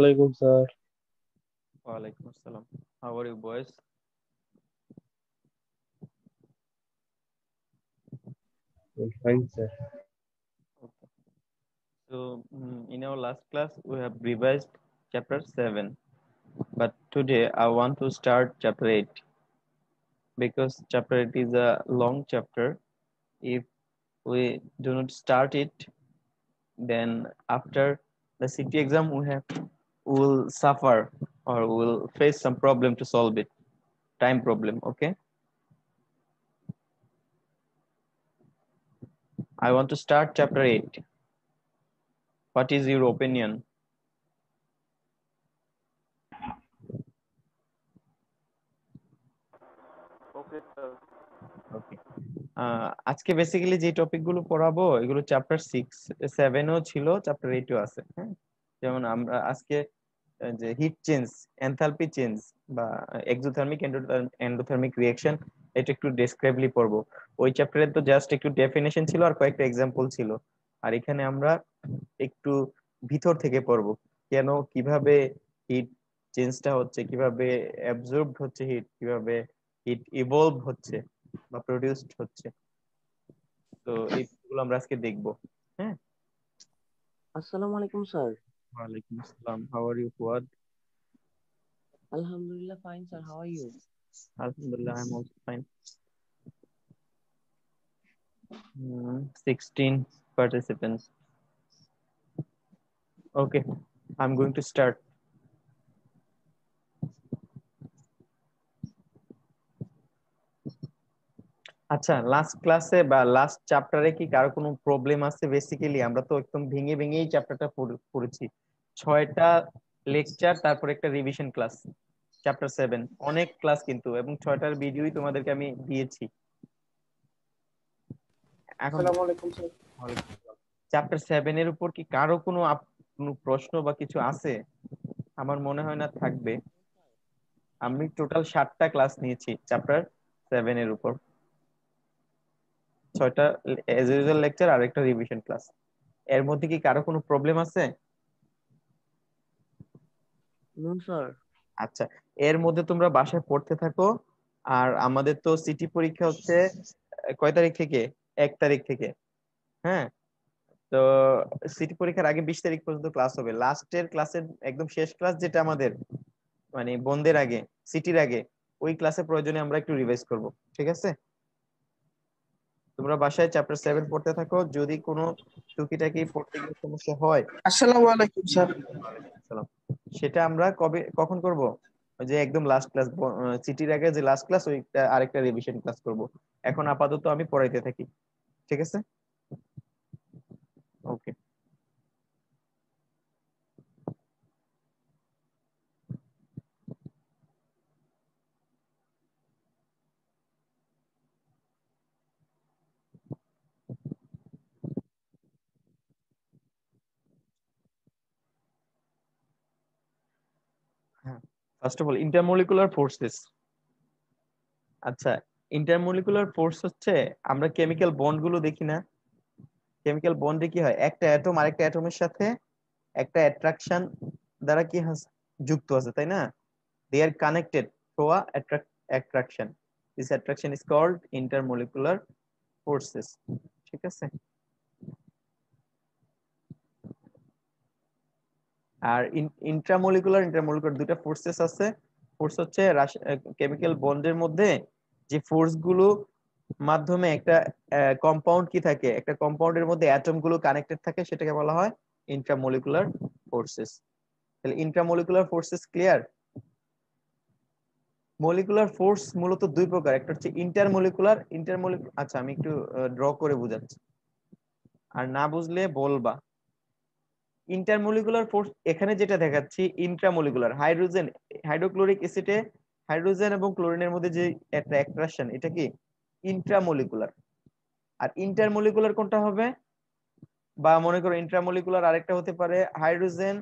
Assalamualaikum, sir. Walaikum assalam. How are you, boys? I'm fine, sir. Okay. So, in our last class, we have revised chapter 7. But today, I want to start chapter 8 because chapter 8 is a long chapter. If we do not start it, then after the city exam, we will suffer or we will face some problem to solve it. Time problem, okay? I want to start chapter 8. What is your opinion? Okay, sir. Okay. আজকে basically যে topic গুলো পড়াবো এগুলো chapter 6 7ও ছিল, chapter 8ও আছে। হ্যাঁ, যেমন আমরা আজকে যে হিট চেঞ্জ, এনথালপি চেঞ্জ বা এক্সোথার্মিক এন্ডোথার্মিক রিঅ্যাকশন, এটা একটু ডেসক্রাইবলি পড়বো। ওই চ্যাপ্টারে তো জাস্ট একটু ডেফিনেশন ছিল আর কয়েকটা এক্সাম্পল ছিল, আর এখানে আমরা একটু ভিতর থেকে পড়বো। কেন, কিভাবে হিট চেঞ্জটা হচ্ছে, কিভাবে অ্যাবজর্বড হচ্ছে হিট, কিভাবে হিট ইভলভ হচ্ছে বা প্রডিউসড হচ্ছে। তো এইগুলো আমরা আজকে দেখবো। হ্যাঁ, আসসালামু আলাইকুম স্যার। ওয়ালাইকুম আসসালাম। How are you Fuad? আলহামদুলিল্লাহ fine sir, how are you? আলহামদুলিল্লাহ, I am also fine. 16 participants. Okay, I'm going to start. আচ্ছা, লাস্ট ক্লাসে বা লাস্ট চ্যাপ্টারে কি কারো কোনো প্রবলেম আছে? বেসিক্যালি আমরা তো একদম ভেঙে ভেঙেই চ্যাপ্টারটা পড়েছি। 6টা লেকচার, তারপর একটা রিভিশন ক্লাস। চ্যাপ্টার 7 অনেক ক্লাস কিন্তু, এবং 6টার ভিডিওই তোমাদেরকে আমি দিয়েছি। এখন আসসালামু আলাইকুম, স্যার। চ্যাপ্টার 7 এর উপর কি কারো কোনো প্রশ্ন বা কিছু আছে? আমার মনে হয় না থাকবে। আমি টোটাল 7টা ক্লাস নিয়েছি চ্যাপ্টার 7 এর উপর, 6টা এজ ইউজুয়াল লেকচার আর একটা রিভিশন ক্লাস। এর মধ্যে কি কারো কোনো প্রবলেম আছে? No sir. আচ্ছা, এর মধ্যে তোমরা বাসায় পড়তে থাকো। আর আমাদের তো সিটি পরীক্ষা হচ্ছে কয় তারিখ থেকে? 1 তারিখ থেকে। হ্যাঁ, তো সিটি পরীক্ষার আগে 20 তারিখ পর্যন্ত ক্লাস হবে। লাস্টের ক্লাসের একদম শেষ ক্লাস যেটা আমাদের, মানে বন্ধের আগে, সিটির আগে, ওই ক্লাসে প্রয়োজনে আমরা একটু রিভাইজ করব। ঠিক আছে, তোমরা বাসায় চ্যাপ্টার 7 পড়তে থাকো। যদি কোনো টুকিটাকি পড়তে গিয়ে সমস্যা হয়, আসসালামু আলাইকুম, স্যার। সালাম, সেটা আমরা কখন করব? ওই যে একদম লাস্ট ক্লাস, সিটির আগে যে লাস্ট ক্লাস, ওইটা আরেকটা রিভিশন ক্লাস করব। এখন আপাতত আমি পড়াইতে থাকি। ঠিক আছে, ওকে। হ্যাঁ, first of all intermolecular forces. আচ্ছা, ইন্টারমলিকুলার ফোর্স হচ্ছে, আমরা কেমিক্যাল বন্ড গুলো দেখি না? কেমিক্যাল বন্ডে কি হয়, একটা অ্যাটম আরেকটা অ্যাটমের সাথে একটা অ্যাট্রাকশন দ্বারা কি যুক্ত আছে, তাই না? They are connected through a attraction. This attraction is called intermolecular forces. ঠিক আছে, আর ইন্ট্রামলিকুলার দুটো ফোর্সেস আছে। ফোর্স হচ্ছে কেমিক্যাল বন্ডের মধ্যে যে ফোর্স গুলো মাধ্যমে একটা কম্পাউন্ড কি থাকে, একটা কম্পাউন্ডের মধ্যে অ্যাটম গুলো কানেক্টেড থাকে, সেটাকে বলা হয় ইন্ট্রামলিকুলার ফোর্সেস। তাহলে intramolecular forces clear? Molecular force মূলত দুই প্রকার, একটা হচ্ছে ইন্টারমলিকুলার। আচ্ছা, আমি একটু ড্র করে বোঝাচ্ছি, আর না বুঝলে বলবা। ইন্টারমলিকুলার ফোর্স এখানে যেটা দেখাচ্ছি, ইন্ট্রামলিকুলার হাইড্রোক্লোরিক অ্যাসিডে হাইড্রোজেন এবং ক্লোরিনের মধ্যে যে একটা অ্যাট্রাকশন, এটা কি ইন্ট্রামলিকুলার। আর ইন্টারমলিকুলার কোনটা হবে? বা মনে করো ইন্ট্রামলিকুলার আরেকটা হতে পারে হাইড্রোজেন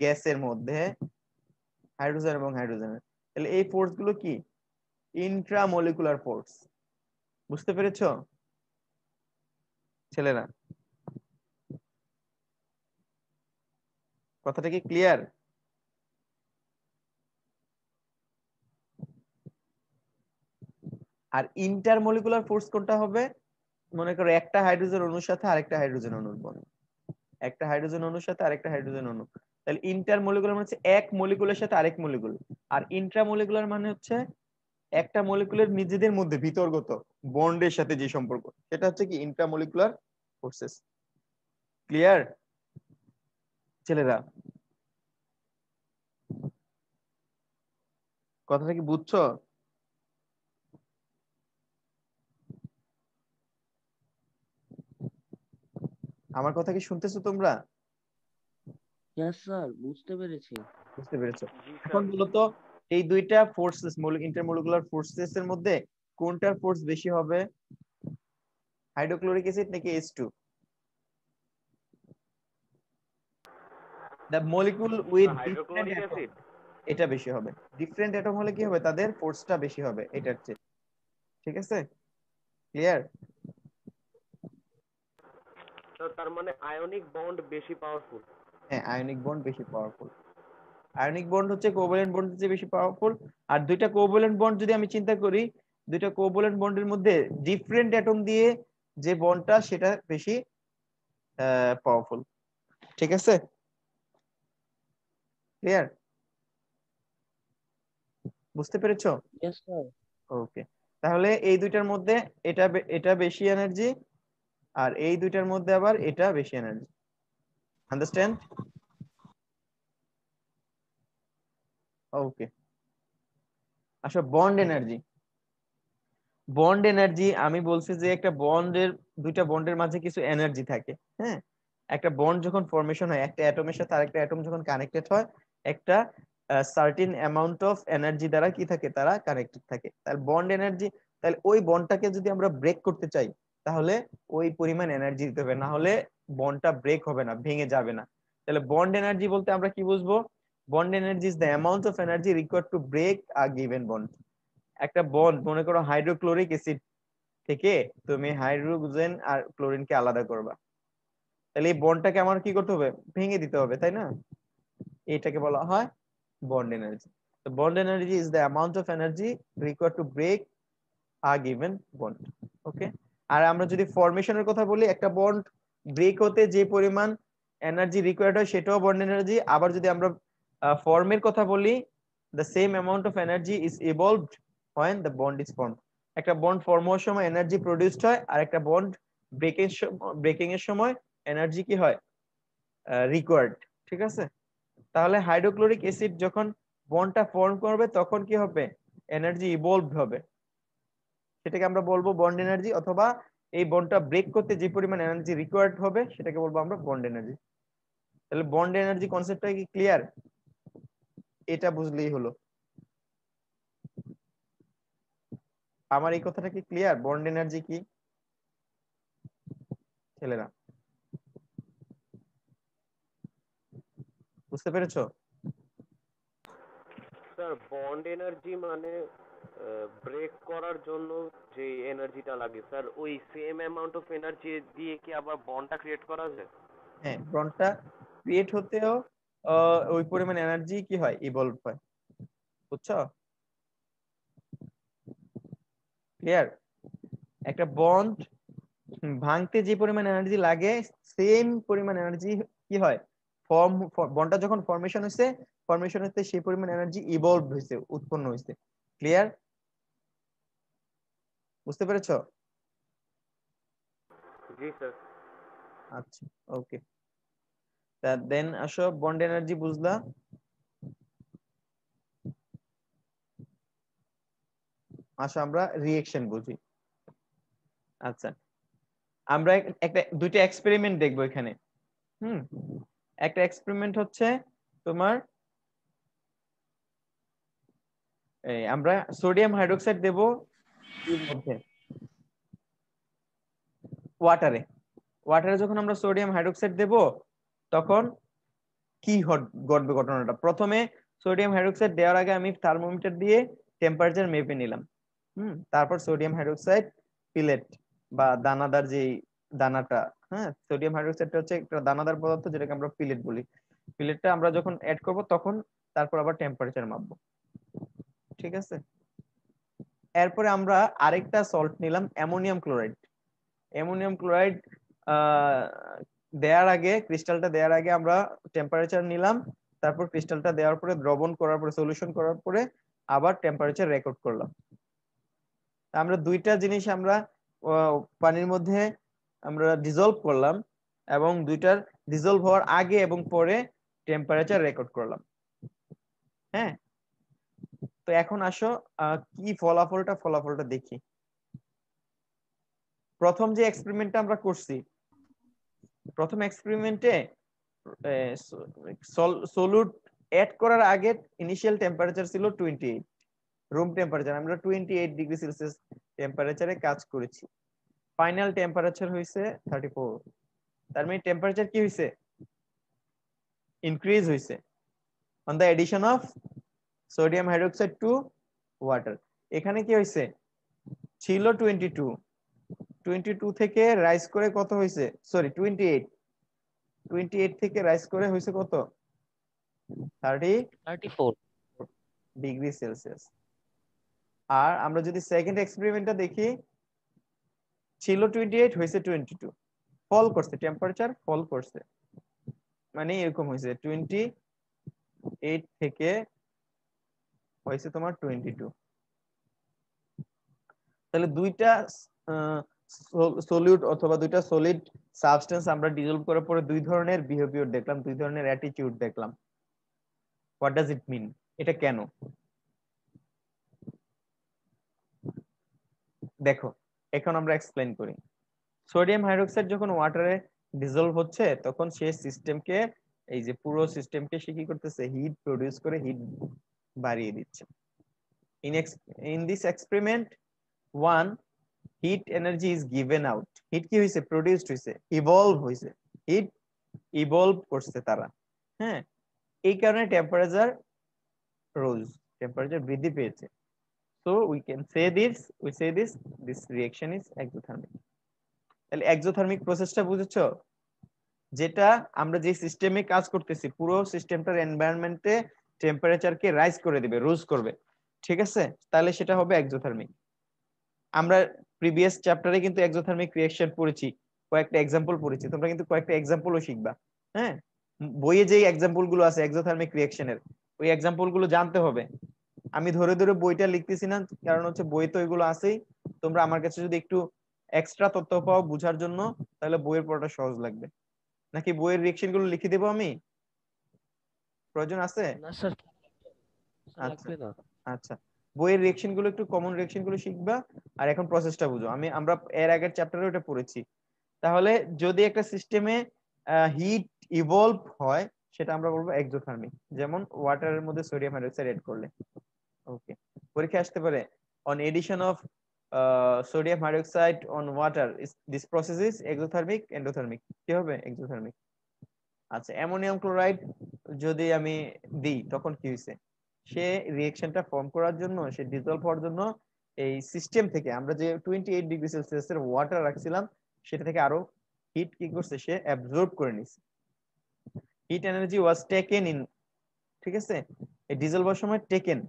গ্যাসের মধ্যে, হাইড্রোজেন এবং হাইড্রোজেনের। তাহলে এই ফোর্স গুলো কি ইন্ট্রামলিকুলার ফোর্স। বুঝতে পেরেছো ছেলেরা? কথাটা কি ক্লিয়ার? আর ইন্টারমলিকুলার ফোর্স কোনটা হবে? মনে করো একটা হাইড্রোজেন অণুর সাথে আরেকটা হাইড্রোজেন অণুর বন্ধন, একটা হাইড্রোজেন অণুর সাথে আরেকটা হাইড্রোজেন অণু। তাহলে ইন্টারমলিকুলার মানে হচ্ছে এক মলিকুলের সাথে আরেক মলিকুল, আর ইন্ট্রামলিকুলার মানে হচ্ছে একটা মলিকুলের নিজেদের মধ্যে ভিতরগত বন্ডের সাথে যে সম্পর্ক, সেটা হচ্ছে কি ইন্ট্রামলিকুলার ফোর্সেস। ক্লিয়ার ছেলেরা? কথাটা কি বুঝছো? আমার কথা কি শুনতেছো তোমরা? ইয়েস স্যার, বুঝতে পেরেছি। বুঝতে পেরেছো? জি এখন স্যার। বলতো এই দুইটা ফোর্সেস, ইন্টারমলিকুলার ফোর্সেস এর মধ্যে কোনটার ফোর্স বেশি হবে? হাইড্রোক্লোরিক অ্যাসিড নাকি H2? The molecule with different hydrochloric atom, acid. এটা বেশি হবে। ডিফারেন্ট অ্যাটম হলে কি হবে? তাদের ফোর্সটা বেশি হবে এটার চেয়ে। ঠিক আছে? ক্লিয়ার? তো তার মানে আয়নিক বন্ড বেশি পাওয়ারফুল। হ্যাঁ, আয়নিক বন্ড বেশি পাওয়ারফুল। আয়নিক বন্ড হচ্ছে কোভ্যালেন্ট বন্ডের চেয়ে বেশি পাওয়ারফুল। আর দুইটা কোভ্যালেন্ট বন্ড যদি আমি চিন্তা করি, দুইটা কোভ্যালেন্ট বন্ডের মধ্যে ডিফারেন্ট অ্যাটম দিয়ে যে বন্ডটা, সেটা বেশি পাওয়ারফুল। ঠিক আছে? ক্লিয়ার? বুঝতে পেরেছো? Yes sir. ওকে, তাহলে এই দুইটার মধ্যে এটা এটা বেশি এনার্জি, আর এই দুইটার মধ্যে আবার এটা বেশি এনার্জি। আন্ডারস্ট্যান্ড? ওকে, আচ্ছা বন্ড এনার্জি। বন্ড এনার্জি আমি বলছি যে একটা বন্ডের, দুইটা বন্ডের মাঝে কিছু এনার্জি থাকে। হ্যাঁ, একটা বন্ড যখন ফরমেশন হয়, একটা অ্যাটমের সাথে আরেকটা অ্যাটম যখন কানেক্টেড হয়, একটা সার্টেন অ্যামাউন্ট অফ এনার্জি দ্বারা কি থাকে, তারা কানেক্টেড থাকে। তাহলে বন্ড এনার্জি, তাহলে ওই বন্ডটাকে যদি আমরা ব্রেক করতে চাই, তাহলে ওই পরিমাণ এনার্জি দিতে হবে, না হলে বন্ডটা ব্রেক হবে না, ভেঙে যাবে না। তাহলে বন্ড এনার্জি বলতে আমরা কি বুঝবো? Bond energy is the amount of energy required to break a given bond. একটা বন্ড, মনে করো হাইড্রোক্লোরিক অ্যাসিড থেকে তুমি হাইড্রোজেন আর ক্লোরিনকে আলাদা করবা, তাহলে এই বন্ডটাকে আমার কি করতে হবে? ভেঙে দিতে হবে, তাই না? এটাকে বলা হয় বন্ড এনার্জি। তো bond energy is the amount of energy required to break a given bond. Okay, আর আমরা যদি ফরমেশনের কথা বলি, একটা বন্ড ব্রেক হতে যে পরিমাণ এনার্জি রিকোয়ার্ড হয়, সেটাও বন্ড এনার্জি। আবার যদি আমরা ফর্মের কথা বলি, the same amount of energy is evolved when the bond is formed. একটা বন্ড ফর্ম হওয়ার সময় এনার্জি প্রডিউসড হয়, আর একটা বন্ড ব্রেকিং এর সময় এনার্জি কি হয়? রিকোয়ার্ড। ঠিক আছে? তাহলে হাইড্রোক্লোরিক অ্যাসিড যখন বন্ডটা ফর্ম করবে, তখন কি হবে? এনার্জি ইভলভড হবে, সেটাকে আমরা বলবো বন্ড এনার্জি। অথবা এই বন্ডটা ব্রেক করতে যে পরিমাণ এনার্জি রিকোয়ার্ড হবে, সেটাকে বলবো আমরা বন্ড এনার্জি। তাহলে বন্ড এনার্জি কনসেপ্টটা কি ক্লিয়ার? এটা বুঝলেই হলো। আমার এই কথাটা কি ক্লিয়ার? বন্ড এনার্জি কি ছেলেরা? বুঝতে পেরেছো? স্যার বন্ড এনার্জি মানে ব্রেক করার জন্য যে এনার্জিটা লাগে স্যার, ওই সেম অ্যামাউন্ট অফ এনার্জি দিয়ে কি আবার বন্ডটা ক্রিয়েট করা যায়? হ্যাঁ, বন্ডটা ক্রিয়েট হতেও ওই পরিমাণ এনার্জি কি হয়? ইভলভ হয়। বুঝছো? ক্লিয়ার? একটা বন্ড ভাঙতে যে পরিমাণ এনার্জি লাগে, সেম পরিমাণ এনার্জি কি হয়? বন্ডটা যখন ফরমেশন হতে সেই পরিমাণ এনার্জি ইভলভ হয়েছে, উৎপন্ন হয়েছে। ক্লিয়ার? বুঝতে পেরেছো? জি স্যার। আচ্ছা, ওকে। তা দেন আসো, বন্ড এনার্জি বুঝলা, আসো আমরা রিঅ্যাকশন বুঝি। আচ্ছা, আমরা একটা দুইটা এক্সপেরিমেন্ট দেখবো এখানে। একটা এক্সপেরিমেন্ট হচ্ছে তোমার, আমরা সোডিয়াম হাইড্রোক্সাইড দেব এর মধ্যে, ওয়াটারে। ওয়াটারে যখন আমরা সোডিয়াম হাইড্রোক্সাইড দেব, তখন কি ঘটবে ঘটনাটা? প্রথমে সোডিয়াম হাইড্রোক্সাইড দেওয়ার আগে আমি থার্মোমিটার দিয়ে টেম্পারেচার মেপে নিলাম। তারপর সোডিয়াম হাইড্রোক্সাইড পিলেট বা দানাদার যে দানাটা, হ্যাঁ, সোডিয়াম হাইড্রোক্সাইডটা হচ্ছে একটা দানাদার পদার্থ, যেটাকে আমরা পিলেট বলি। ফিলেটটা আমরা যখন অ্যাড করব তখন তারপর আবার টেম্পারেচার মাপবো, ঠিক আছে। এরপরে আমরা আরেকটা সল্ট নিলাম অ্যামোনিয়াম ক্লোরাইড। অ্যামোনিয়াম ক্লোরাইড দেওয়ার আগে, ক্রিস্টালটা দেওয়ার আগে আমরা টেম্পারেচার নিলাম, তারপর ক্রিস্টালটা দেওয়ার পরে দ্রবণ করার পরে, সলিউশন করার পরে আবার টেম্পারেচার রেকর্ড করলাম। আমরা দুইটা জিনিস আমরা পানির মধ্যে আমরা ডিজলভ করলাম এবং দুইটার ডিজলভ হওয়ার আগে এবং পরে টেম্পারেচার রেকর্ড করলাম। হ্যাঁ, তো এখন আসো কি ফলাফলটা দেখি। প্রথম যে এক্সপেরিমেন্টটা আমরা করছি, প্রথম এক্সপেরিমেন্টে সলিউট অ্যাড করার আগে ইনিশিয়াল টেম্পারেচার ছিল 28 রুম টেম্পারেচার। আমরা 28 ডিগ্রি সেলসিয়াস টেম্পারেচারে কাজ করেছি। ফাইনাল টেম্পারেচার হয়েছে 34। তার মানে টেম্পারেচার কি হয়েছে? ইনক্রিজ হয়েছে on the addition of sodium hydroxide to water. এখানে কি হয়েছে? ছিল 22 থেকে রাইজ করে কত হয়েছে? সরি 28 থেকে রাইজ করে হয়েছে কত? 34 ডিগ্রি সেলসিয়াস। আর আমরা যদি সেকেন্ড এক্সপেরিমেন্টটা দেখি, ছিল 28 হয়েছে 22, ফল করছে, টেম্পারেচার ফল করছে, মানে এরকম হয়েছে 28 থেকে হয়েছে তোমার 22। তাহলে দুইটা সলিউট অথবা দুইটা সলিড সাবস্টেন্স আমরা ডিজলভ করার পরে দুই ধরনের বিহেভিয়ার দেখলাম, দুই ধরনের অ্যাটিটিউড দেখলাম। হোয়াট ডাজ ইট মিন? এটা কেন? দেখো, এখন আমরা এক্সপ্লেইন করি। সোডিয়াম হাইড্রোক্সাইড যখন ওয়াটারে ডিজলভ হচ্ছে তখন সে সিস্টেমকে, এই যে পুরো সিস্টেমকে সে কি করতেছে? হিট প্রডিউস করে হিট বাড়িয়ে দিচ্ছে। In this experiment 1 heat energy is given out. Heat কি হয়েছে? প্রডিউসড হয়েছে, ইভলভ হয়েছে, হিট ইভলভ করছে তারা। হ্যাঁ, এই কারণে টেম্পারেচার রোজ, টেম্পারেচার বৃদ্ধি পেয়েছে। So we can say this reaction is exothermic. তাহলে এক্সোথার্মিক প্রসেসটা বুঝেছো? যেটা আমরা যে সিস্টেমে কাজ করতেছি পুরো সিস্টেমটার এনভায়রনমেন্টে টেম্পারেচারকে রাইজ করে দিবে, রোজ করবে, ঠিক আছে? তাহলে সেটা হবে এক্সোথার্মিক। আমরা প্রিভিয়াস চ্যাপ্টারে কিন্তু এক্সোথার্মিক রিঅ্যাকশন পড়েছি, কয়েকটা এক্সাম্পল পড়েছি, তোমরা কিন্তু কয়েকটা এক্সাম্পলও শিখবা। হ্যাঁ, বইয়ে যেই এক্সাম্পল গুলো আছে এক্সোথার্মিক রিঅ্যাকশনের, ওই এক্সাম্পল গুলো জানতে হবে। আমি ধরে ধরে বইটা লিখতেছি না, কারণ হচ্ছে বই তো এগুলো আছেই। তোমরা আমার কাছে যদি একটু এক্সট্রা তথ্য পাও বুঝার জন্য, তাহলে বইয়ের পড়াটা সহজ লাগবে। নাকি বইয়ের রিঅ্যাকশন গুলো লিখে দেবো আমি? প্রয়োজন আছে? না স্যার, আচ্ছা লাগবে না। আচ্ছা, বইয়ের রিঅ্যাকশন গুলো একটু, কমন রিঅ্যাকশন গুলো শিখবা। আর এখন প্রসেসটা বুঝো। আমরা এর আগের চ্যাপ্টারে ওটা পড়েছি। তাহলে যদি একটা সিস্টেমে হিট ইভলভ হয় সেটা আমরা বলবো এক্সোথার্মিক। যেমন ওয়াটারের মধ্যে সোডিয়াম হাইড্রোক্সাইড এড করলে, ওকে, পরীক্ষা আসতে পারে on addition of sodium hydroxide on water is this process is exothermic endothermic, কি হবে? exothermic। আচ্ছা, অ্যামোনিয়াম ক্লোরাইড যদি আমি দিই তখন কি হইছে? সে রিঅ্যাকশনটা ফর্ম করার জন্য, সে ডিজলভ হওয়ার জন্য এই সিস্টেম থেকে আমরা যে 28 ডিগ্রি সেলসিয়াসের ওয়াটার রাখছিলাম সেটা থেকে আরো হিট কি করছে? সে অ্যাবজর্ব করে নিছে। Heat energy was taken in, ঠিক আছে? এই ডিজলভ হওয়ার সময় টেকেন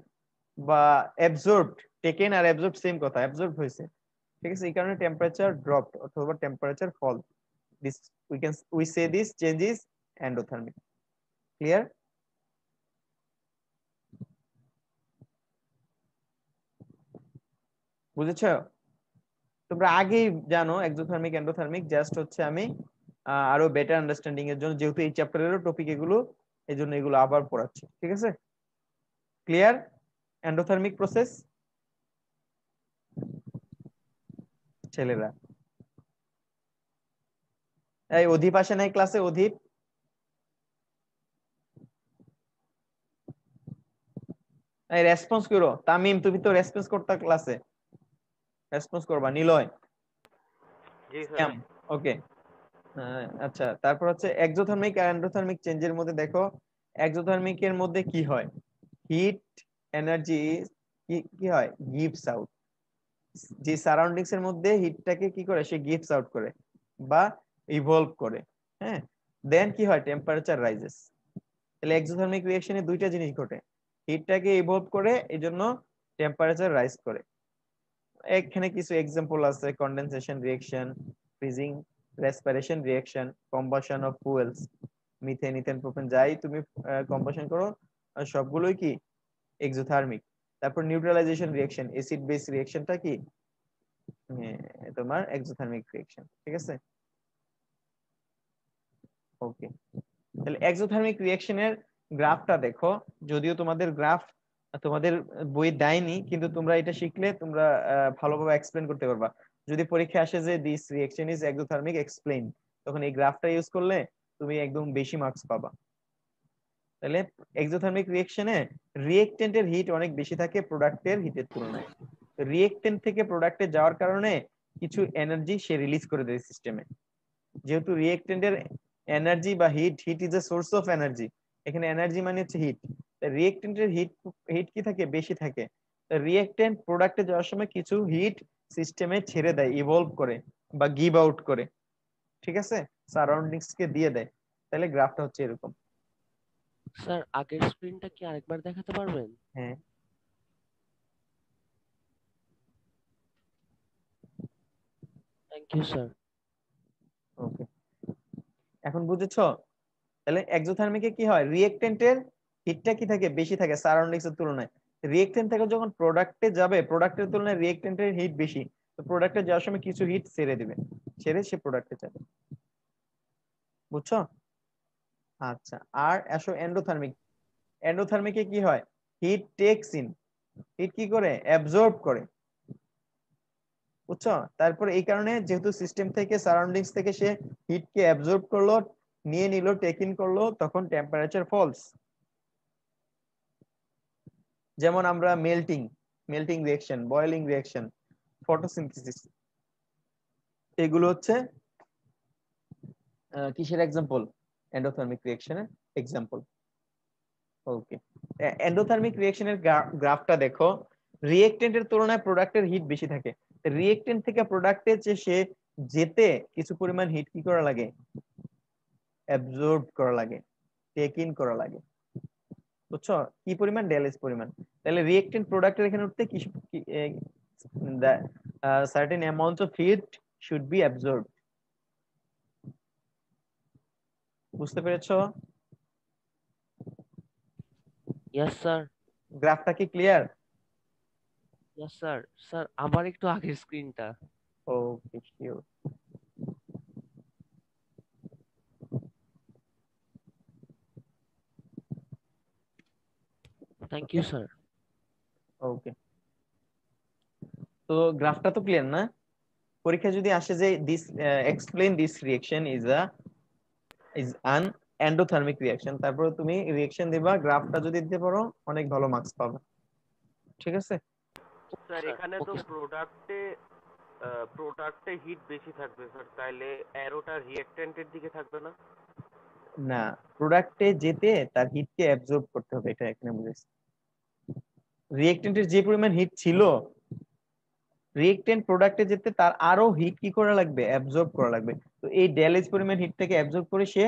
বা অ্যাবজর্বড, টেকেন আর অ্যাবজর্ব সেম কথা, অ্যাবজর্ব হয়েছে, ঠিক আছে? এই কারণে টেম্পারেচার ড্রপড অথবা temperature fall. This we say this change is endothermic. Clear? বুঝেছো? তোমরা আগেই জানো এক্সোথার্মিক এন্ডোথার্মিক, জাস্ট হচ্ছে আমি আরো বেটার আন্ডারস্ট্যান্ডিং এর জন্য, যেহেতু এই চ্যাপ্টারেরও টপিক এগুলো, এই জন্য এগুলো আবার পড়াচ্ছি, ঠিক আছে? ক্লিয়ার? এন্ডোথার্মিক প্রসেস ছেলেরা। এই অধীপ আসে নাই ক্লাসে? অধীপ, এই রেসপন্স করো। তামিম, তুমি তো রেসপন্স করতে ক্লাসে, রেসপন্স করবা। নিলয়, জি স্যার। ওকে। আচ্ছা, তারপর হচ্ছে এক্সোথার্মিক আর এন্ডোথার্মিক চেঞ্জের মধ্যে দেখো, এক্সোথার্মিক এর মধ্যে কি হয়? হিট এনার্জি কি কি হয়? Gives out. যে সারাউন্ডিংস এর মধ্যে হিটটাকে কি করে? সে গিভস আউট করে বা ইভলভ করে। হ্যাঁ, দেন কি হয়? Temperature rises. তাহলে এক্সোথার্মিক রিঅ্যাকশনে দুইটা জিনিস ঘটে, হিটটাকে ইভলভ করে এই জন্য টেম্পারেচার রাইজ করে। এখানে কিছু এক্সাম্পল আছে, condensation reaction, freezing, respiration reaction, combustion of fuels, methane, ethane, propane, যাই তুমি কম্বাশন করো সবগুলোই কি এক্সোথার্মিক। তারপর নিউট্রালাইজেশন রিঅ্যাকশন, অ্যাসিড বেস রিঅ্যাকশনটা কি তোমার এক্সোথার্মিক রিঅ্যাকশন। ঠিক আছে, ওকে। তাহলে এক্সোথার্মিক রিঅ্যাকশনের গ্রাফটা দেখো, যদিও তোমাদের গ্রাফ তোমাদের বই দেয়নি, কিন্তু তোমরা এটা শিখলে তোমরা ভালোভাবে এক্সপ্লেন করতে পারবা। যদি পরীক্ষা আসে যে this reaction is exothermic explain, তখন এই গ্রাফটা ইউজ করলে তুমি একদম বেশি মার্কস পাবা। তাহলে এক্সোথার্মিক রিঅ্যাকশনে রিঅ্যাকটেন্টের হিট অনেক বেশি থাকে প্রোডাক্টের হিটের তুলনায়। রিঅ্যাকটেন্ট থেকে প্রোডাক্টে যাওয়ার কারণে কিছু এনার্জি সে রিলিজ করে দেয় সিস্টেমে। যেহেতু রিঅ্যাকটেন্টের এনার্জি বা heat is a source of energy, এখানে এনার্জি মানে হচ্ছে হিট, রিঅ্যাকটেন্টের হিট কি থাকে, বেশি থাকে। রিঅ্যাকটেন্ট প্রোডাক্টে যাওয়ার সময় কিছু হিট সিস্টেমে ছেড়ে দেয়, ইভলভ করে বা গিভ আউট করে, ঠিক আছে, সারাউন্ডিংস কে দিয়ে দেয়। তাহলে গ্রাফটা হচ্ছে এরকম। স্যার আগের স্ক্রিনটা কি আরেকবার দেখাতে পারবেন? হ্যাঁ, থ্যাংক ইউ স্যার। ওকে, এখন বুঝেছো? তাহলে এক্সোথার্মিকে কি হয়, রিঅ্যাকটেন্টের হিটটা কি থাকে, বেশি থাকে সারাউন্ডিংস এর তুলনায়। রিঅ্যাকটেন্ট থেকে যখন প্রোডাক্টে যাবে, প্রোডাক্টের তুলনায় রিঅ্যাকটেন্টের হিট বেশি, তো প্রোডাক্টে যাওয়ার সময় কিছু হিট ছেড়ে দিবে, ছেড়ে সে প্রোডাক্টে যাবে। বুঝছো? আচ্ছা, আর আসো এন্ডোথার্মিক। এন্ডোথার্মিকে কি হয়, হিট টেকস ইন, হিট কি করে, অ্যাবজর্ব করে। বুঝছো? তারপর এই কারণে যেহেতু সিস্টেম থেকে সারাউন্ডিংস থেকে সে হিটকে অ্যাবজর্ব করলো, নিয়ে নিল, টেক ইন করলো, তখন টেম্পারেচার ফলস। যেমন আমরা melting reaction, boiling reaction, photosynthesis, এগুলো হচ্ছে কিসের এক্সাম্পল, এন্ডোথার্মিক রিঅ্যাকশনের এক্সাম্পল। ওকে, এন্ডোথার্মিক রিঅ্যাকশনের গ্রাফটা দেখো, রিঅ্যাকটেন্টের তুলনায় প্রোডাক্টের হিট বেশি থাকে। রিঅ্যাকটেন্ট থেকে প্রোডাক্টে যে সে যেতে কিছু পরিমাণ হিট কি করা লাগে, অ্যাবজর্ব করা লাগে, টেক ইন করা লাগে। বুঝছো? কি পরিমাণ, ডেলেজ পরিমাণ। তাহলে রিঅ্যাকটেন্ট প্রোডাক্টের এখানে উঠতে কি certain amount of heat should be absorbed. বুঝতে পেরেছো? Yes sir. গ্রাফটা কি ক্লিয়ার? Yes sir. স্যার আবার একটু আগের স্ক্রিনটা। Okay, sure. Thank you sir. Okay, তো গ্রাফটা তো ক্লিয়ার না? পরীক্ষা যদি আসে যে this explain this reaction is an endothermic reaction, তারপর তুমি রিঅ্যাকশন দিবা, গ্রাফটা যদি দিতে পারো অনেক ভালো মার্কস পাবে। ঠিক আছে? স্যার স্যার এখানে তো ওকে। প্রোডাক্টে হিট বেশি থাকবে স্যার, তাইলে অ্যারোটা রিঅ্যাকটেন্টের দিকে থাকবে না? না, প্রোডাক্টে যেতে তার হিটকে অ্যাবজর্ব করতে হবে, এটা এখানে বুঝেছি। রিঅ্যাকটেন্টের যে পরিমাণ হিট ছিল, রিঅ্যাকটেন্ট প্রোডাক্টে যেতে তার আরো হিট কি করা লাগবে, অ্যাবজর্ব করা লাগবে। তো এই ডেলেজ পরিমাণ হিটটাকে অ্যাবজর্ব করে সে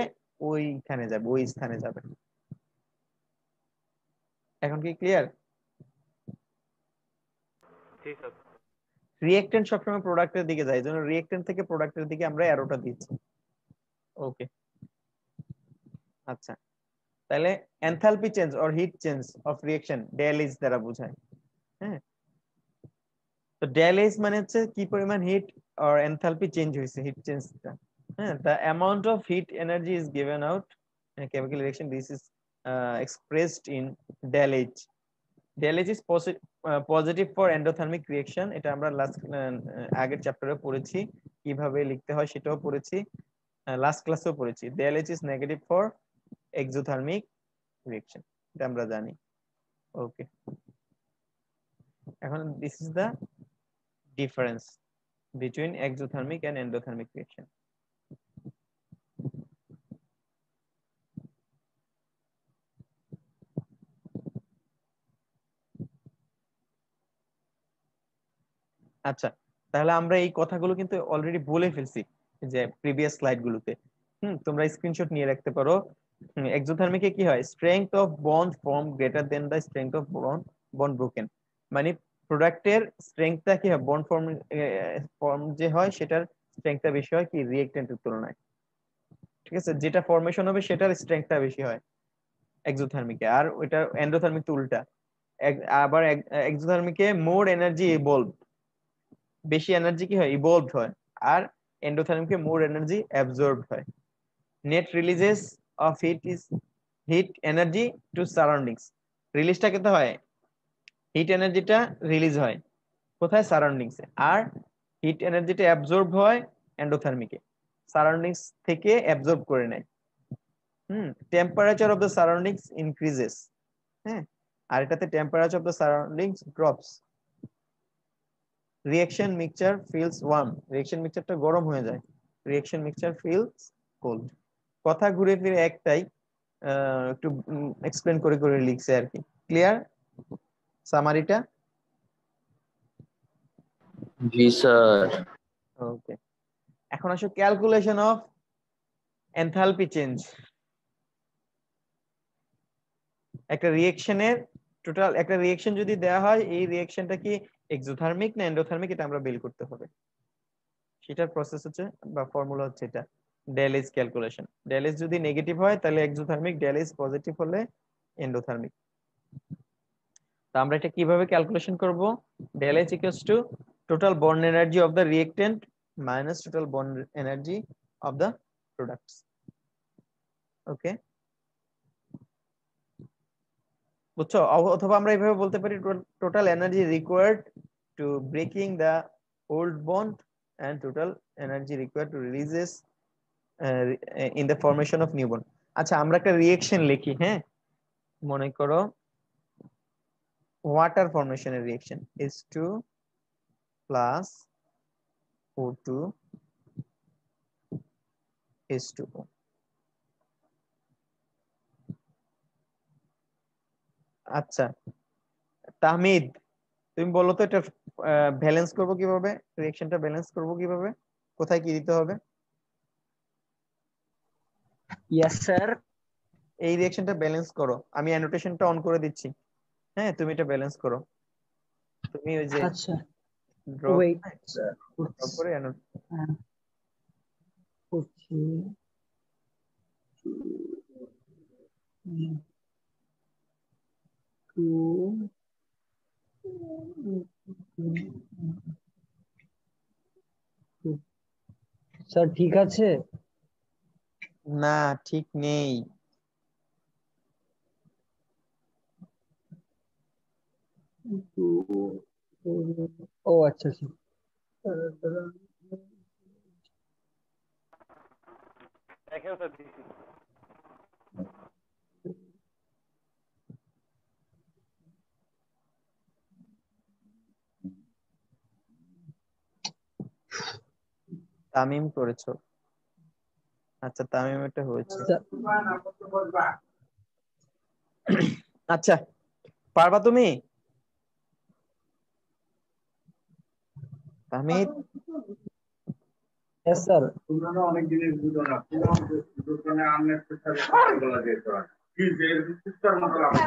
ওইখানে যাবে, ওই স্থানে যাবে। এখন কি ক্লিয়ার? ঠিক আছে। রিঅ্যাকটেন্ট সবসময় প্রোডাক্টের দিকে যায়, এই জন্য রিঅ্যাকটেন্ট থেকে প্রোডাক্টের দিকে আমরা অ্যারোটা দিচ্ছি। ওকে, আচ্ছা। তাহলে enthalpy change or heat change of reaction del H দ্বারা বোঝায়। হ্যাঁ, তো ডেলিজ মানে হচ্ছে কি পরিমাণ হিট অর এনথালপি চেঞ্জ হয়েছে, হিট চেঞ্জটা। হ্যাঁ, the amount of heat energy is given out in a chemical reaction. This is expressed in delage. Delage is positive for endothermic reaction. এটা আমরা লাস্ট আগের চ্যাপ্টারে পড়েছি, কিভাবে লিখতে হয় সেটাও পড়েছি, লাস্ট ক্লাসেও পড়েছি। Delage is negative for exothermic reaction, এটা আমরা জানি। ওকে, এখন this is the difference between exothermic and endothermic reaction. আচ্ছা, তাহলে আমরা এই কথাগুলো কিন্তু অলরেডি বলে ফেলছি যে প্রিভিয়াস স্লাইড গুলোতে। তোমরা স্ক্রিনশট নিয়ে রাখতে পারো এক্সোথার্মিকে কি হয়, strength of bond form greater than the strength of bond broken. মানে প্রোডাক্টের স্ট্রেংথটা কি হয়, বন্ড ফর্ম যে হয় সেটার স্ট্রেংথটা বেশি হয় কি রিয়েক্টেন্টের তুলনায়। ঠিক আছে, যেটা ফর্মেশন হবে সেটার স্ট্রেংথটা বেশি হয় এক্সোথার্মিকে, আর ওইটা এন্ডোথার্মিক তো উল্টা। আবার এক্সোথার্মিকে মোর এনার্জি ইভলভ, বেশি এনার্জি কি হয় ইভলভড হয়, আর এন্ডোথার্মিকে মোর এনার্জি অ্যাবজর্বড হয়। Net releases of heat energy to surroundings, রিলিজটা কিন্তু হয়, হিট এনার্জিটা রিলিজ হয় কোথায়, সারাউন্ডিংস এ, আর হিট এনার্জিটা অ্যাবজর্ব হয় এন্ডোথার্মিকে, সারাউন্ডিংস থেকে অ্যাবজর্ব করে নেয়। Temperature of the surroundings increases, হ্যাঁ, আর এটাতে temperature of the surroundings drops. Reaction mixture feels warm, reaction মিক্সচারটা গরম হয়ে যায়, রিঅ্যাকশন মিক্সচার ফিলস কোল্ড। কথা ঘুরে ফিরে একটাই, একটু এক্সপ্লেন করে করে লিখছে আর কি। ক্লিয়ার সামারিটা? জি স্যার। ওকে, এখন আসো ক্যালকুলেশন অফ এনথালপি চেঞ্জ। একটা রিঅ্যাকশনের টোটাল, একটা রিঅ্যাকশন যদি দেওয়া হয়, এই রিঅ্যাকশনটা কি এক্সোথার্মিক না এন্ডোথার্মিক, এটা আমরা বের করতে হবে। সেটার প্রসেস হচ্ছে বা ফর্মুলা হচ্ছে এটা, del H calculation. Del H যদি নেগেটিভ হয় তাহলে এক্সোথার্মিক, ডেল এজ পজিটিভ হলে এন্ডোথার্মিক। তো আমরা এটা কিভাবে ক্যালকুলেশন করব, del H equals to total bond energy of the reactant minus total bond energy of the products. Okay, বুঝছো? অথবা আমরা এইভাবে বলতে পারি total energy required to breaking the old bond and total energy required to releases in the formation of new bond. আচ্ছা, আমরা একটা reaction লিখি, হ্যাঁ, মনে করো water ফর্মেশনের reaction H2 plus O2 H2O। আচ্ছা তাহমিদ, তুমি বলো তো এটা ব্যালেন্স করব কিভাবে, রিঅ্যাকশনটা ব্যালেন্স করব কিভাবে, কোথায় কি দিতে হবে? Yes sir. এই রিঅ্যাকশনটা ব্যালেন্স করো, আমি অ্যানোটেশনটা অন করে দিচ্ছি, হ্যাঁ, তুমি এটা ব্যালেন্স করো। তুমি ওই যে আচ্ছা ড্র ওয়েট স্যার, করে করছি। স্যার ঠিক আছে? না, ঠিক নেই। ও আচ্ছা আচ্ছা। দেখেন স্যার দিছি। তামিম করেছো? আচ্ছা, তামিম এটা হয়েছে। আচ্ছা, পারবা তুমি তামিদ? Yes sir. অনেক জিনিস বুঝো না, দোকানে আননেসেসারি বলা যেত আর কি যে সিস্টেম মতো লাগে।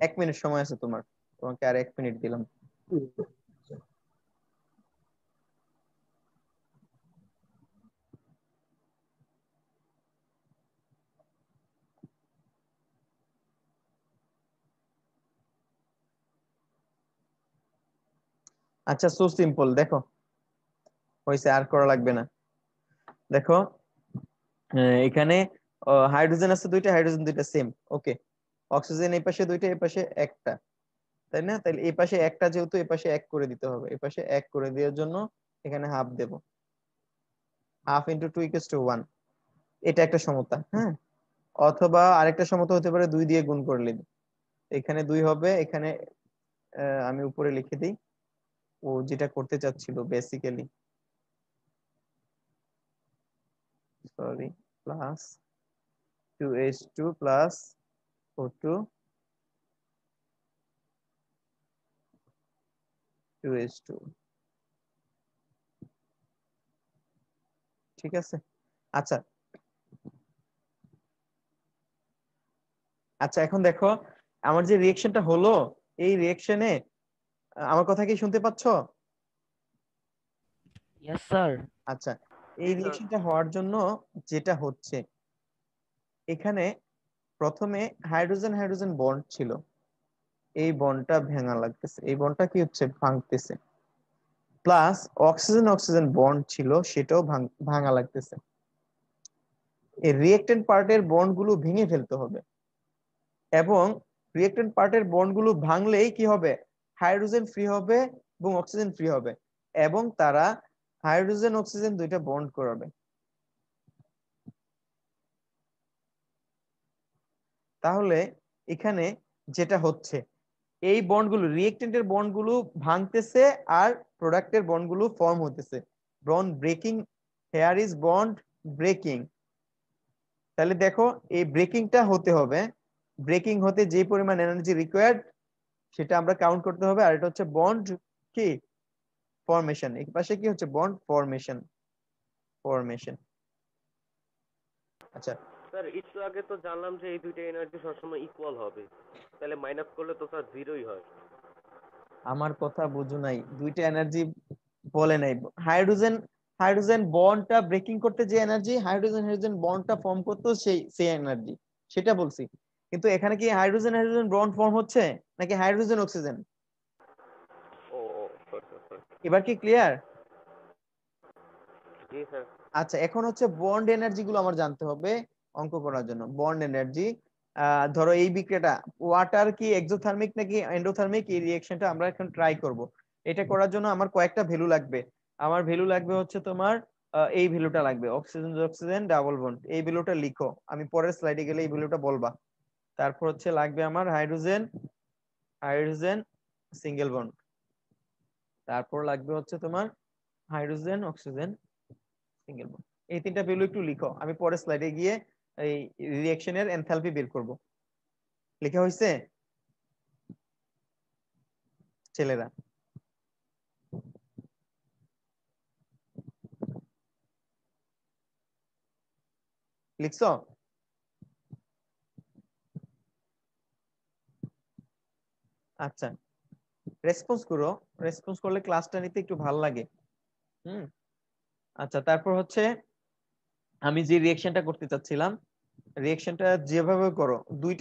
1 মিনিট সময় আছে তোমার, তোমাকে আর 1 মিনিট দিলাম। আচ্ছা, সো সিম্পল, দেখো হয়েছে, আর করা লাগবে না। দেখো এখানে হাইড্রোজেন আছে দুইটা, হাইড্রোজেন দুইটা সেম, ওকে। অক্সিজেন এই পাশে দুইটা, এই পাশে একটা, তাই না? তাহলে এই পাশে একটা যেহেতু, এই পাশে 1 করে দিতে হবে, এই পাশে 1 করে দেওয়ার জন্য এখানে হাফ দেব, হাফ ইন্টু 2 ইকুয়ালস টু 1। এটা একটা সমতা, হ্যাঁ। অথবা আরেকটা সমতা হতে পারে 2 দিয়ে গুণ করলে, এখানে 2 হবে, এখানে আমি উপরে লিখে দিই, ও যেটা করতে চাচ্ছিল basically, sorry, plus 2H2 plus O2 2H2। ঠিক আছে। আচ্ছা আচ্ছা, এখন দেখো আমার যে রিয়েকশনটা হলো, এই রিয়েকশনে আমার কথা কি শুনতে পাচ্ছ? Yes sir. আচ্ছা, এই জি স্যার। রিয়েকশনটা হওয়ার জন্য যেটা হচ্ছে, এখানে প্রথমে হাইড্রোজেন হাইড্রোজেন বন্ড ছিল, এই বন্ডটা ভাঙা লাগতেছে, এই বন্ডটা কি হচ্ছে, ভাঙতেছে। প্লাস অক্সিজেন অক্সিজেন বন্ড ছিল, সেটাও ভাঙা লাগতেছে। এই রিয়েক্টেন্ট পার্টের বন্ড গুলো ভেঙে ফেলতে হবে, এবং রিয়েক্টেন্ট পার্টের বন্ড গুলো ভাঙলেই কি হবে, হাইড্রোজেন ফ্রি হবে এবং অক্সিজেন ফ্রি হবে, এবং তারা হাইড্রোজেন অক্সিজেন দুইটা বন্ড করাবে। তাহলে এখানে যেটা হচ্ছে, এই বন্ডগুলো রিয়েক্টেন্টের বন্ডগুলো ভাঙতেছে আর প্রোডাক্টের বন্ডগুলো ফর্ম হতেছে। Bond breaking, hair is bond breaking. তাহলে দেখো এই ব্রেকিংটা হতে হবে, ব্রেকিং হতে যে পরিমাণ এনার্জি রিকোয়ার্ড সেটা আমরা কাউন্ট করতে হবে। আর এটা হচ্ছে বন্ড কি ফরমেশন, এই পাশে কি হচ্ছে, বন্ড ফরমেশন, ফরমেশন। আচ্ছা স্যার একটু আগে তো জানলাম যে এই দুইটা এনার্জি সবসময় ইকুয়াল হবে, তাহলে মাইনাস করলে তো স্যার জিরোই হয়। আমার কথা বুঝো নাই, দুইটা এনার্জি বলে নাই। হাইড্রোজেন হাইড্রোজেন বন্ডটা ব্রেকিং করতে যে এনার্জি, হাইড্রোজেন হাইড্রোজেন বন্ডটা ফর্ম করতে সেই এনার্জি, সেটা বলছি। কিন্তু এখানে কি হাইড্রোজেন হাইড্রোজেন বন্ড ফর্ম হচ্ছে নাকি হাইড্রোজেন অক্সিজেন? ও ও সরি সরি। এবার কি ক্লিয়ার? জি স্যার। আচ্ছা, এখন হচ্ছে বন্ড এনার্জি গুলো আমার জানতে হবে অঙ্ক করার জন্য। বন্ড এনার্জি, ধরো এই বিক্রিয়াটা ওয়াটার কি এক্সোথার্মিক নাকি এন্ডোথার্মিক, এই রিঅ্যাকশনটা আমরা এখন ট্রাই করব। এটা করার জন্য আমার কয়েকটা ভ্যালু লাগবে। আমার ভ্যালু লাগবে হচ্ছে তোমার এই ভ্যালুটা লাগবে, অক্সিজেন অক্সিজেন ডাবল বন্ড, এই ভ্যালুটা লিখো, আমি পরের স্লাইডে গেলে এই ভ্যালুটা বলবা। তারপর হচ্ছে লাগবে আমার হাইড্রোজেন হাইড্রোজেন সিঙ্গেল বন্ড, তারপর লাগবে হচ্ছে তোমার হাইড্রোজেন অক্সিজেন সিঙ্গেল বন্ড। এই তিনটা ভ্যালু একটু লিখো, আমি পরের স্লাইডে গিয়ে এই রিঅ্যাকশনের এনথালপি বের করব। লেখা হয়েছে ছেলেরা? লিখছো? আচ্ছা, রেসপন্স করো, রেসপন্স করলে ক্লাসটা নিতে একটু ভালো লাগে। হুম। আচ্ছা, তারপর হচ্ছে আমি যে রিঅ্যাকশনটা করতে চাচ্ছিলাম, রিঅ্যাকশনটা যেভাবে করো, দুই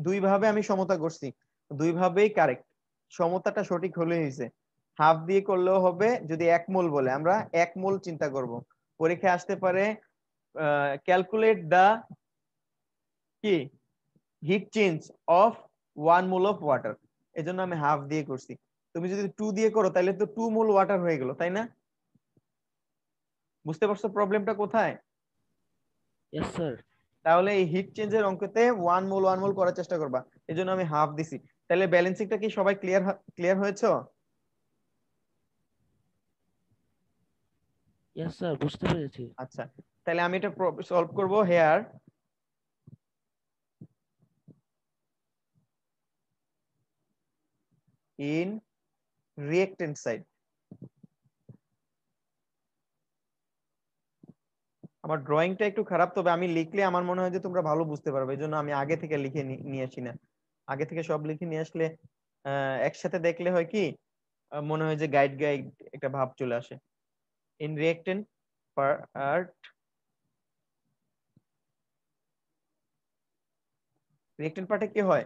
দুই ভাবে আমি সমতা করছি, দুই ভাবেই কারেক্ট, সমতাটা সঠিক হলে হয়েছে। হাফ দিয়ে করলেও হবে, যদি এক মোল বলে আমরা এক মোল চিন্তা করব। পরীক্ষায় আসতে পারে ক্যালকুলেট দা কি heat change of 1 mole of water, এজন্য আমি হাফ দিয়ে করছি। তুমি যদি 2 দিয়ে করো তাহলে তো 2 মোল ওয়াটার হয়ে গেল, তাই না? বুঝতে পারছো প্রবলেমটা কোথায়? Yes sir. তাহলে এই হিট চেঞ্জের অঙ্কতে 1 মোল করার চেষ্টা করবা, এজন্য আমি হাফ দিছি। তাহলে ব্যালেন্সিংটা কি সবাই ক্লিয়ার ক্লিয়ার হয়েছে? ইয়েস স্যার, বুঝতে পেরেছি। আচ্ছা, তাহলে আমি এটা সলভ করব। হেয়ার ইন রিঅ্যাক্টেন্ট সাইড, আমার ড্রয়িংটা একটু খারাপ, তবে আমি লিখলে আমার মনে হয় যে তোমরা ভালো বুঝতে পারবে, এই জন্য আমি আগে থেকে লিখে নিয়ে আসি না। আগে থেকে সব লিখে নিয়ে আসলে একসাথে দেখলে হয় কি, মনে হয় যে গাইড গাইড একটা ভাব চলে আসে। ইন রিঅ্যাক্টেন্ট পার্ট, রিঅ্যাক্টেন্ট পার্টে কি হয়,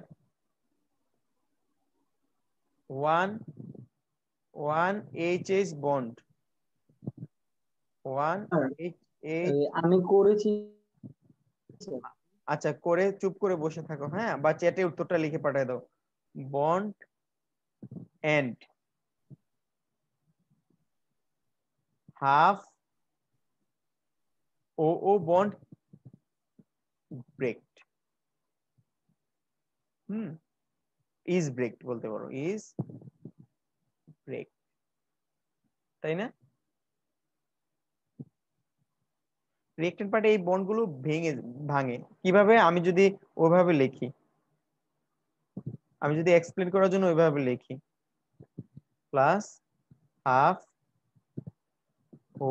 one one H bond, one H. আমি করেছি স্যার। আচ্ছা, করে চুপ করে বসে থাকো, হ্যাঁ, বা চ্যাটে উত্তরটা লিখে পাঠিয়ে দাও। বন্ড এন্ড হাফ ও bond breaked. Hmm, is breaked বলতে পারো, ইজ ব্রেক, তাই না? রিঅ্যাক্টেন্ট পার্টে এই বন্ড গুলো ভাঙে কিভাবে, আমি যদি ওইভাবে লিখি, আমি যদি এক্সপ্লেন করার জন্য ওইভাবে লিখি, প্লাস হাফ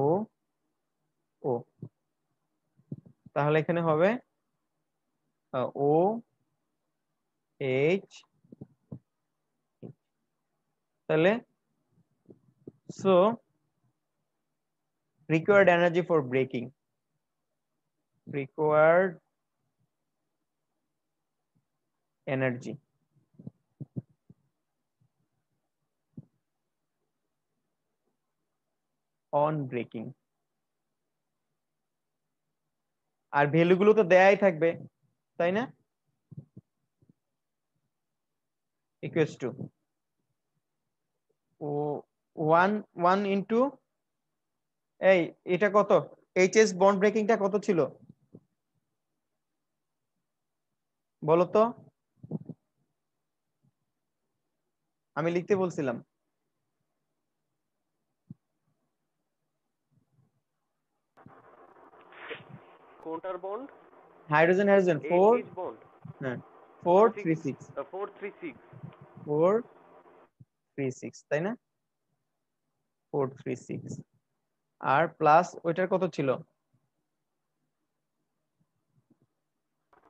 ও ও, তাহলে এখানে হবে ও এইচ, তাহলে so required energy for breaking, required energy on breaking, আর ভ্যালু গুলো তো দেয়াই থাকবে তাই না, ইকুয়ালস টু ও 1 ইনটু এই এটা কত, এইচএস বন্ড ব্রেকিংটা কত ছিল বলো তো, আমি লিখতে বলছিলাম। কোনটার bond? Hydrogen hydrogen 4, H bond হ্যাঁ 436 436 436 তাই না, 436 আর প্লাস ওইটার কত ছিল,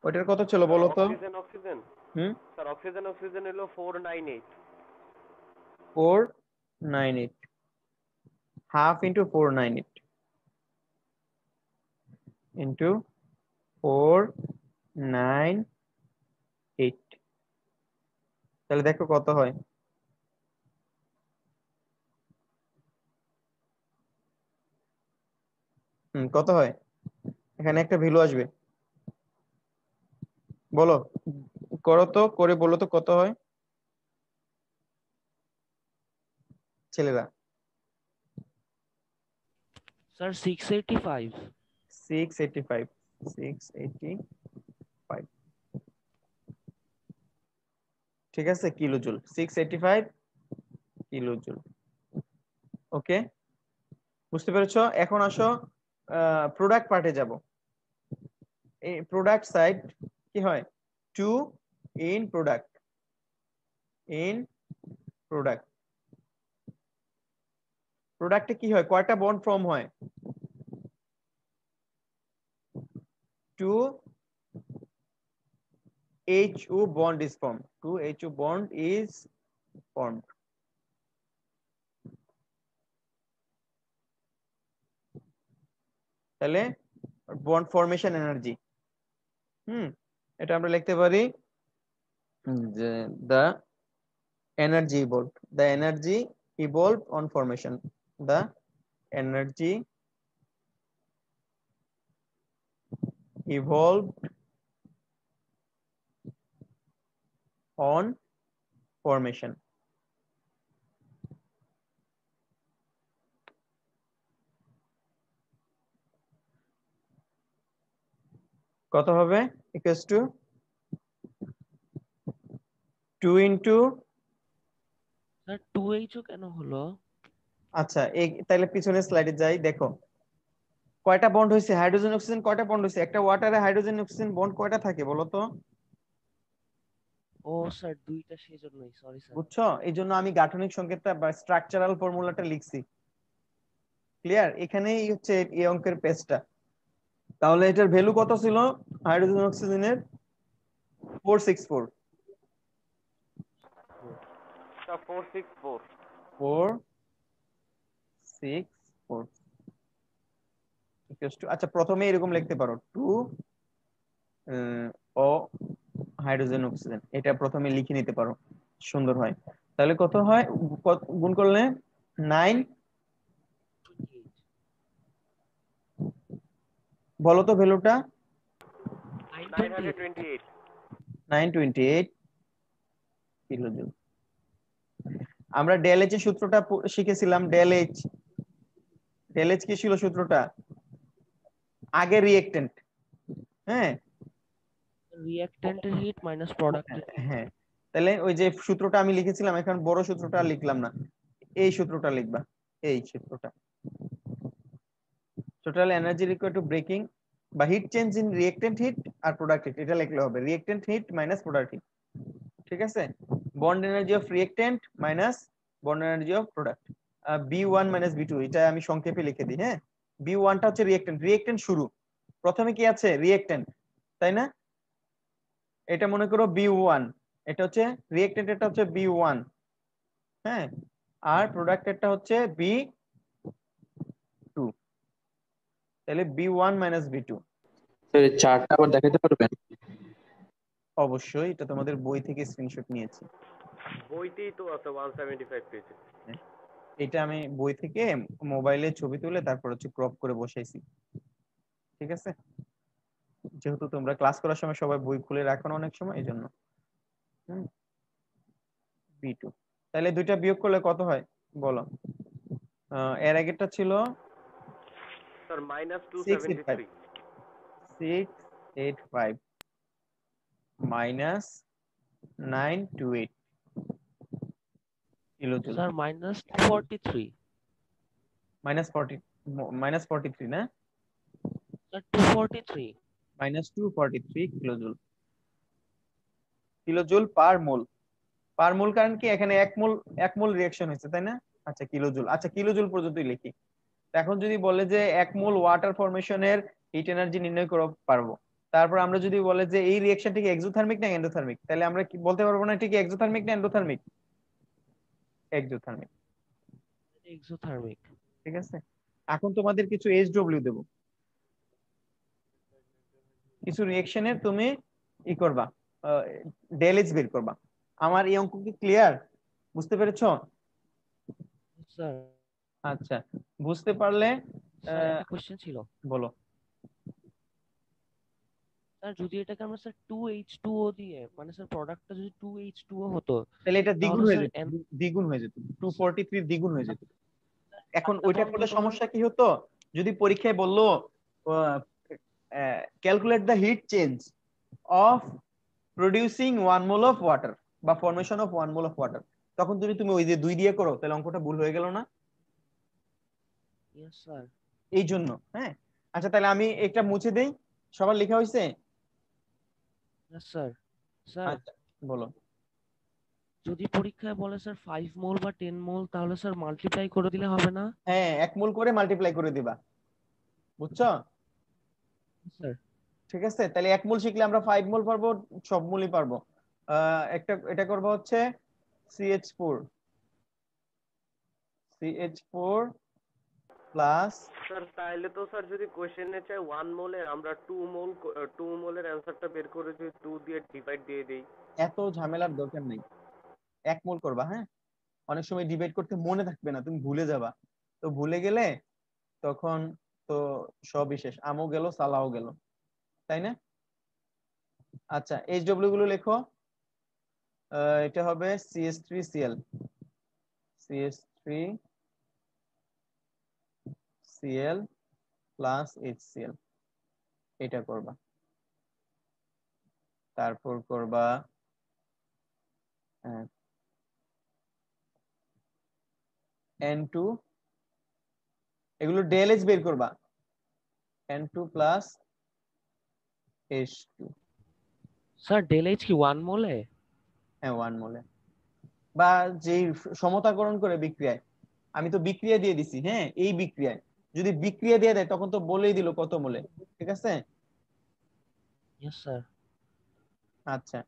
ওইটার কত ছিল বলো তো, অক্সিজেন অক্সিজেন হুম স্যার অক্সিজেন হলো 498 498 হাফ ইন্টু 498 ইন্টু 498, তাহলে দেখো কত হয়, কত হয়, এখানে একটা ভ্যালু আসবে, বলো করো তো, করে বলো তো কত হয় ছেলেরা, স্যার 685। 685 685 ঠিক আছে, কিলো জুল, 685 কিলো জুল। ওকে, বুঝতে পেরেছো? এখন আসো প্রোডাক্ট পার্টে যাব। এই প্রোডাক্ট সাইড কি হয়, two in product, in product, প্রোডাক্টে কি হয়, কয়টা বন্ড ফর্ম হয়, two HO bond is formed, 2 HO bond is formed, তাহলে বন্ড ফরমেশন এনার্জি, এটা আমরা লিখতে পারি যে the energy evolved, the energy evolved on formation, the energy evolved on formation, কত হবে, equals to 2 into, sir 2H কেন হলো? আচ্ছা এই তাহলে পিছনের স্লাইডে যাই, দেখো কয়টা বন্ড হয়েছে, হাইড্রোজেন অক্সিজেন কয়টা বন্ড হয়েছে, একটা ওয়াটারে হাইড্রোজেন অক্সিজেন বন্ড কয়টা থাকে বলো তো, ও স্যার দুইটা, সেজন্যই সরি স্যার। বুঝছো? এই জন্য আমি গাঠনিক সংকেতটা বা স্ট্রাকচারাল ফর্মুলাটা লিখছি, ক্লিয়ার? এখানেই হচ্ছে এই অঙ্কের পেজটা। তাহলে এটার ভ্যালু কত ছিল হাইড্রোজেন অক্সিজেনের, 464, 464 464 ইকুয়ালস টু, আচ্ছা প্রথমে এরকম লিখতে পারো 2 ও হাইড্রোজেন অক্সিজেন, এটা প্রথমে লিখে নিতে পারো, সুন্দর হয়। তাহলে কত হয়, গুণ করলে 9, বলো তো ভ্যালুটা, 928 928 কিলোজুল। আমরা ডেল এইচ এর সূত্রটা শিখেছিলাম, ডেল এইচ, ডেল এইচ কি ছিল সূত্রটা, আগে রিঅ্যাকট্যান্ট, হ্যাঁ রিঅ্যাকট্যান্টের হিট মাইনাস প্রোডাক্টের হিট। হ্যাঁ, তাহলে ওই যে সূত্রটা আমি লিখেছিলাম, এখন বড় সূত্রটা আর লিখলাম না, এই সূত্রটা লিখবা, এই সূত্রটা, total energy required to breaking বা heat change in reactant heat আর প্রোডাক্ট হিট, এটা লিখলে হবে, reactant heat minus product heat, ঠিক আছে, bond energy of reactant minus bond energy of product, B1 minus B2, এটা আমি সংক্ষেপে লিখে দিই, হ্যাঁ B1 টা হচ্ছে রিঅ্যাকট্যান্ট শুরু, প্রথমে কি আছে রিঅ্যাকট্যান্ট, তাই না? এটা মনে করো B1, এটা হচ্ছে রিঅ্যাকট্যান্ট, এটা হচ্ছে B1, হ্যাঁ, আর প্রোডাক্টেরটা হচ্ছে B2, তাহলে B1 - B2। স্যার এই চার্টটা আবার দেখাতে পারবেন? অবশ্যই, এটা তোমাদের বই থেকে স্ক্রিনশট নিয়েছি। বইতেই তো আছে 175 পেজে। এটা আমি বই থেকে মোবাইলে ছবি তুলে তারপর হচ্ছে ক্রপ করে বসাইছি, ঠিক আছে? যেহেতু তোমরা ক্লাস করার সময় সবাই বই খুলে রাখো না অনেক সময়, এই জন্য। B2, তাহলে দুইটা বিয়োগ করলে কত হয় বলো? এর আগেরটা ছিল স্যার -273, -685 685 -928 কিলোজুল। স্যার -243। -43 না, স্যার 243। -243 কিলোজুল। কিলোজুল পার মোল। পার মোল কারণ কি এখানে এক মোল রিঅ্যাকশন হয়েছে, তাই না? আচ্ছা কিলোজুল, আচ্ছা কিলোজুল পর্যন্তই লিখি। এখন যদি বলে যে এক মোল ওয়াটার ফরমেশনের হিট এনার্জি নির্ণয় করতে পারবো, তারপর আমরা যদি বলে যে এই রিঅ্যাকশনটি কি এক্সোথার্মিক না এন্ডোথার্মিক, তাহলে আমরা কি বলতে পারবো না ঠিক এক্সোথার্মিক না এন্ডোথার্মিক? Exothermic, exothermic. ঠিক আছে। এখন তোমাদের কিছু এইচডব্লিউ দেব, কিছু রিঅ্যাকশনের তুমি ই করবা, ডেলএইচ বের করবা। আমার এই অঙ্ক কি ক্লিয়ার, বুঝতে পেরেছো? স্যার আচ্ছা, বুঝতে পারলে স্যার একটা কোশ্চেন ছিল। বলো। স্যার যদি এটাকে আমরা স্যার 2H2O দিয়ে, মানে স্যার প্রোডাক্টটা যদি 2H2O হতো, তাহলে এটা দ্বিগুণ তাহলে হয়ে স্যার যেত, দ্বিগুণ হয়ে যেত, 243 দ্বিগুণ হয়ে যেত। এখন একটা ওইটা বন্ধ করলে তো সমস্যা কি হতো, যদি পরীক্ষায় বললো calculate the heat change of producing 1 mole of water বা formation of 1 mole of water, তখন যদি তুমি ওই যে 2 দিয়ে করো, তাহলে অঙ্কটা ভুল হয়ে গেল না? Yes sir. এই জন্য, হ্যাঁ। আচ্ছা তাহলে আমি একটা মুছে দেই, সবার লেখা হয়েছে? Yes sir. স্যার আচ্ছা বলো। যদি পরীক্ষায় বলে স্যার 5 মোল বা 10 মোল, তাহলে স্যার মাল্টিপ্লাই করে দিলে হবে না? হ্যাঁ, 1 মোল করে মাল্টিপ্লাই করে দিবা, বুঝছো? স্যার ঠিক আছে, তাহলে 1 মোল শিখলে আমরা 5 মোল পারবো, সব মোলই পারবো। এটা করবো হচ্ছে CH4 প্লাস। স্যার তাহলে তো স্যার যদি কোশ্চেনে চাই 1 মোলের, আমরা 2 মোলের অ্যানসারটা বের করে যদি 2 দিয়ে ডিভাইড দিয়ে দেই। এত ঝামেলার দরকার নেই, 1 মোল করবা, হ্যাঁ। অনেক সময় ডিবেট করতে মনে থাকবে না, তুমি ভুলে যাবা, তো ভুলে গেলে তখন তো সবই শেষ, আমও গেল সালাও গেল, তাই না? আচ্ছা এইচডব্লিউ গুলো লেখো। এটা হবে CH3Cl প্লাস HCl, এটা করবা। তারপর করবা N2, এগুলো ডেলএইচ বের করবা, N2 প্লাস H2। স্যার ডেলএইচ কি 1 মোলে? হ্যাঁ 1 মোলে, বা যে সমতাকরণ করে বিক্রিয়ায়, আমি তো বিক্রিয়া দিয়ে দিছি, হ্যাঁ, এই বিক্রিয়ায় যদি বিক্রিয়া দিয়ে দেয় তখন তো বলেই দিল কত মোলে, ঠিক আছে? Yes sir. আচ্ছা